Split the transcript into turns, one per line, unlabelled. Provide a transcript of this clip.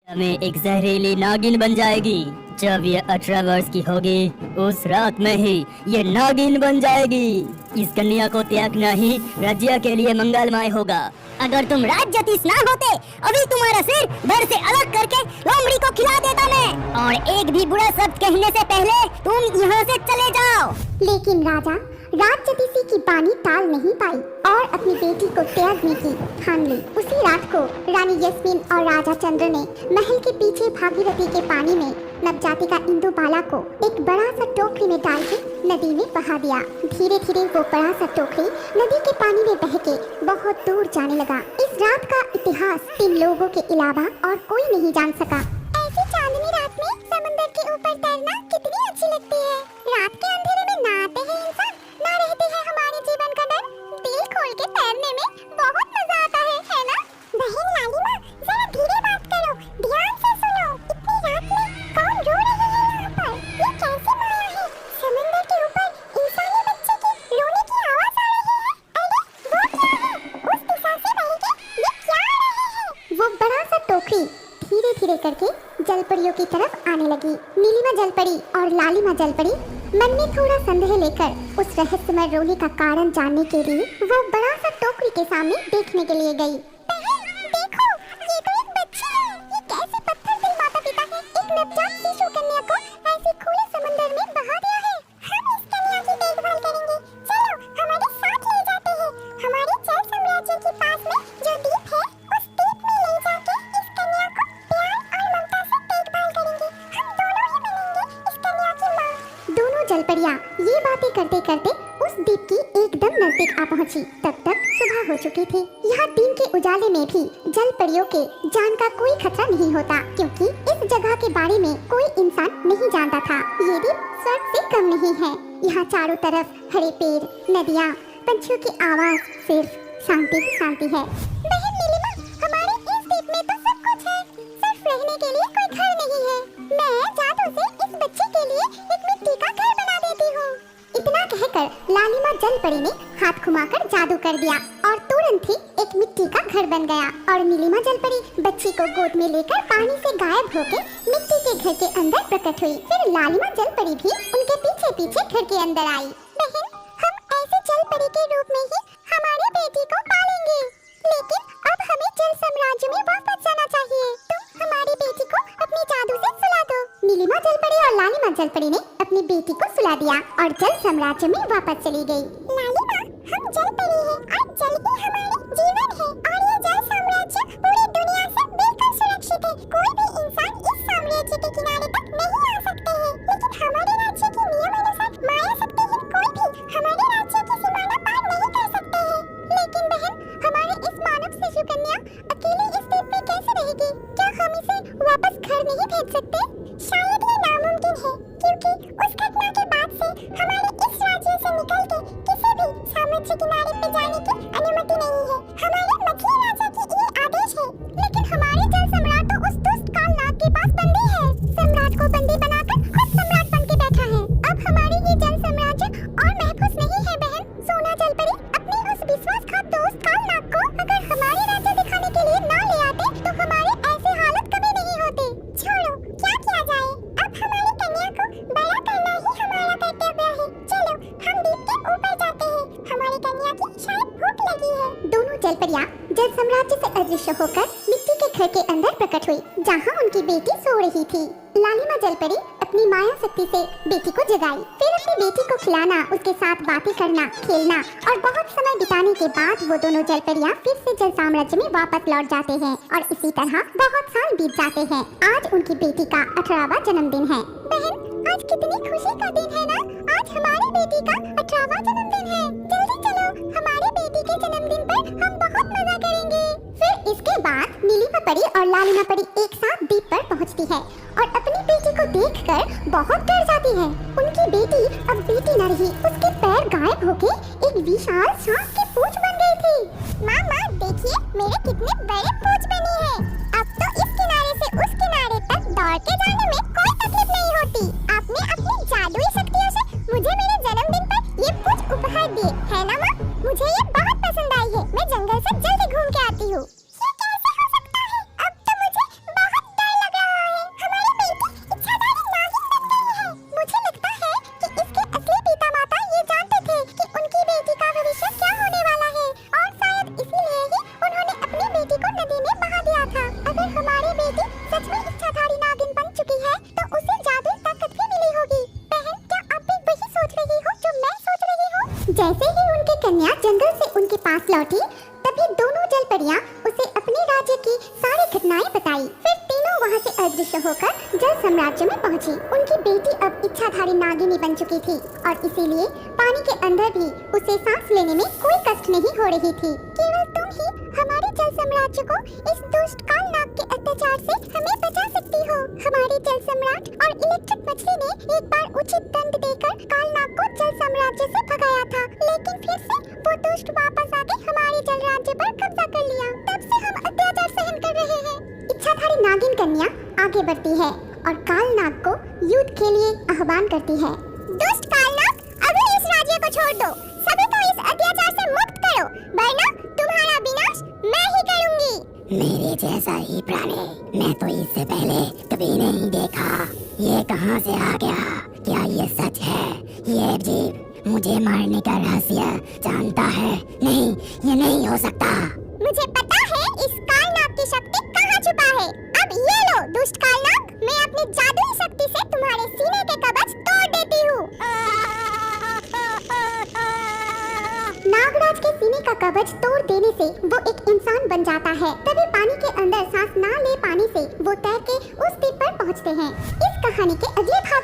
में एक जहरीली नागिन बन जाएगी। जब ये 18 वर्ष की होगी उस रात में ही ये नागिन बन जाएगी। इस कन्या को त्यागना ही राज्य के लिए मंगलमय होगा।
अगर तुम राजज्योतिष ना होते अभी तुम्हारा सिर धड़ से अलग करके लोमड़ी को खिला देता मैं, और एक भी बुरा शब्द कहने से पहले तुम यहाँ से चले जाओ।
लेकिन राजा राजज्योतिषी की बानी टाल नहीं पाई और अपनी बेटी को त्यागने की ठान ली। उसी रात को रानी यस्मीन और राजा चंद्र ने महल के पीछे भागीरथी के पानी में नवजातिका इंदुबाला को एक बड़ा सा टोकरी में डाल के नदी में बहा दिया। धीरे धीरे वो बड़ा सा टोकरी नदी के पानी में बह के बहुत दूर जाने लगा। इस रात का इतिहास 3 लोगों के अलावा और कोई नहीं जान सका। ऐसी चांदनी रात में समंदर के ऊपर तैरना कितनी अच्छी लगती है। रात के अंधेरे में ना आते हैं इंसान, ना रहती है हमारे जीवन का डर। दिल खोल के तैरने में बहुत मजा आता है ना? बहन लालिमा, जरा धीरे बात करो, ध्यान से सुनो। इतनी रात में कौन रो रही है यहाँ पर? ये कैसी माया है? समंदर के ऊपर इंसानी बच्चे की रोने की आवाज आ रही है। अरे वो क्या है? उस दिशा से बहके ये क्या आ रहे हैं? वो बड़ा सा टोकरी धीरे धीरे करके जलपरियों की तरफ आने लगी। नीलिमा जलपरी और लालिमा जलपरी मन में थोड़ा संदेह लेकर उस रहस्यमय रोने का कारण जानने के लिए वो बड़ा सा टोकरी के सामने देखने के लिए गई। देखो, ये तो एक बच्ची है। ये कैसे पत्थर दिल माता पिता है एक नवजात शिशु कन्या को ऐसे खुले समंदर में बहा दिया है। हम इस कन्या की देखभाल करेंगे। चलो हमारे साथ ले जाते हैं। हमारे जल साम्राज्य के पास में जो द्वीप है उस द्वीप में ले जाके इस कन्या को प्यार और ममता से देखभाल करेंगे। हम दोनों ही बनेंगे इस कन्या की माँ। दोनों जलपरियां ये बातें करते करते उस द्वीप की एकदम नजदीक आ पहुंची। तब तक सुबह हो चुकी थी। यहाँ दिन के उजाले में भी जलपरियों के जान का कोई खतरा नहीं होता, क्योंकि इस जगह के बारे में कोई इंसान नहीं जानता था। ये द्वीप स्वर्ग से कम नहीं है। यहाँ चारों तरफ हरे पेड़, नदियाँ, पंछियों की आवाज, सिर्फ शांति ही शांति है। बहन नीलिमा, हमारे इस द्वीप में तो सब कुछ है, सिर्फ रहने के लिए कोई घर नहीं है। मैं जादू से इस बच्चे के लिए एक मिट्टी का घर बना देती हूँ। इतना कहकर लालिमा जलपरी ने हाथ घुमाकर जादू कर दिया और तुरंत ही एक मिट्टी का घर बन गया। और नीलिमा जलपरी बच्ची को गोद में लेकर पानी से गायब होकर मिट्टी के घर के अंदर प्रकट हुई। फिर लालिमा जलपरी भी उनके पीछे पीछे घर के अंदर आई। बहन, हम ऐसे जलपरी के रूप में ही हमारी बेटी को पालेंगे, लेकिन अब हमें जल साम्राज्य में वापस जाना चाहिए। तुम हमारी बेटी को अपने जादू से सुला दो। नीलिमा जलपरी और लालिमा जलपरी ने अपनी बेटी को सुला दिया और जल साम्राज्य में वापस चली गई। लालिमा, हम जलपरी हैं और जल ही हमारे जीवन है, और ये जल साम्राज्य पूरी दुनिया से बिल्कुल सुरक्षित है। कोई भी इंसान इस साम्राज्य के किनारे तक नहीं आ सकते हैं, लेकिन हमारे राज्य के नियम अनुसार माया शक्तिहीन कोई भी हमारे राज्य की सीमाना पार नहीं कर सकते हैं। लेकिन बहन, हमारे इस मानव शिशु कन्या अकेले इस द्वीप में कैसे रहेगी? क्या हम इसे वापस घर नहीं भेज सकते? शायद ये नामुमकिन है, क्योंकि उस घटना के बाद से हमारे इस राज्य से निकल के किसी भी साम्राज्य किनारे पे जाने की अनुमति नहीं है। हमारे मछली राजा की ये आदेश है, लेकिन हमारे जल सम्राट तो उस दुष्ट कालनाग के पास बंदी है। सम्राट को बंदी बनाकर खुद सम्राट बन के बैठा है। अब हमारे ये जल साम्राज्य और महफूज नहीं है। बहन सोना जलपरी, अपने उस विश्वासघात दोस्त कालनाग को अगर हमारे राज्य दिखाने के लिए ना ले आते तो हमारे ऐसे हालत कभी नहीं होते। छोड़ो, क्या किया जाए? अब हमारी कन्या को बड़ा करना ही हमारा कर्तव्य है। चलो हम द्वीप के ऊपर जाते हैं। हमारी कन्या की शायद भूख लगी है। दोनों जलपरियां जल साम्राज्य से अदृश्य होकर मिट्टी के घर के अंदर प्रकट हुई, जहां उनकी बेटी सो रही थी। लालिमा जलपरी अपनी माया शक्ति से बेटी को जगाई। फिर अपनी बेटी को खिलाना, उसके साथ बातें करना, खेलना और बहुत समय बिताने के बाद वो दोनों जलपरियां फिर से जल साम्राज्य में वापस लौट जाते हैं। और इसी तरह बहुत साल बीत जाते हैं। आज उनकी बेटी का 18वां जन्मदिन है। बहन, आज कितनी खुशी का दिन है ना? आज हमारी बेटी का 18वां जन्मदिन है। जल्दी चलो, हमारी बेटी के जन्मदिन पर हम बहुत मजा करेंगे। फिर इसके बाद नीलिमा परी और लालिमा परी एक साथ द्वीप पर पहुंचती है और अपनी बेटी को देखकर बहुत डर जाती है। उनकी बेटी अब बेटी न रही, उसके पैर गायब होके एक विशाल सांप की पूंछ बन गई थी। मामा देखिए, मेरे कितने बड़े पूंछ बनी है। अब तो इस किनारे से उस किनारे तक दौड़ के जाने में कोई तकलीफ नहीं होती। आपने अपनी जादुई शक्तियों से मुझे मेरे जन्मदिन पर ये पूंछ उपहार दी है ना माँ? मुझे ये बहुत पसंद आई है। मैं जंगल से जल्दी घूम के आती हूँ। ये कैसे हो सकता है? अब तो मुझे बहुत डर अदृश्य होकर जल साम्राज्य में पहुंची। उनकी बेटी अब इच्छाधारी नागिनी बन चुकी थी और इसीलिए पानी के अंदर भी उसे सांस लेने में कोई कष्ट नहीं हो रही थी। केवल तुम ही हमारे जल साम्राज्य को इस दुष्ट काल नाग के अत्याचार से हमें बचा सकती हो। हमारे जल सम्राट और इलेक्ट्रिक मछली ने एक बार उचित दंड देकर काल नाग को जल साम्राज्य से भगाया था, लेकिन फिर से वो दुष्ट वापस आके हमारे जल राज्य पर कब्जा कर लिया। तब से हम अत्याचार सहन कर रहे हैं। इच्छाधारी नागिन कन्या आगे बढ़ती है और काल नाग को युद्ध के लिए आह्वान करती है। दुष्ट काल नाग, अभी इस राज्य को छोड़ दो, सभी को इस अत्याचार से मुक्त करो, वरना तुम्हारा विनाश मैं ही करूंगी।
मेरे जैसा ही प्राणी मैं तो इससे पहले कभी नहीं देखा। ये कहाँ से आ गया? क्या ये सच है? ये जीव मुझे मारने का रहस्य जानता है? नहीं, ये नहीं हो सकता।
मुझे पता है इस काल नाग की शक्ति कहाँ छुपा है। अब ये लो दुष्ट काल नाग, मैं अपनी जादुई शक्ति से तुम्हारे सीने के कवच तोड़ देती हूँ। नागराज के सीने का कवच तोड़ देने से वो एक इंसान बन जाता है। तभी पानी के अंदर सांस ना ले पाने से वो तैर के उस द्वीप पर पहुँचते हैं। इस कहानी के अगले भाग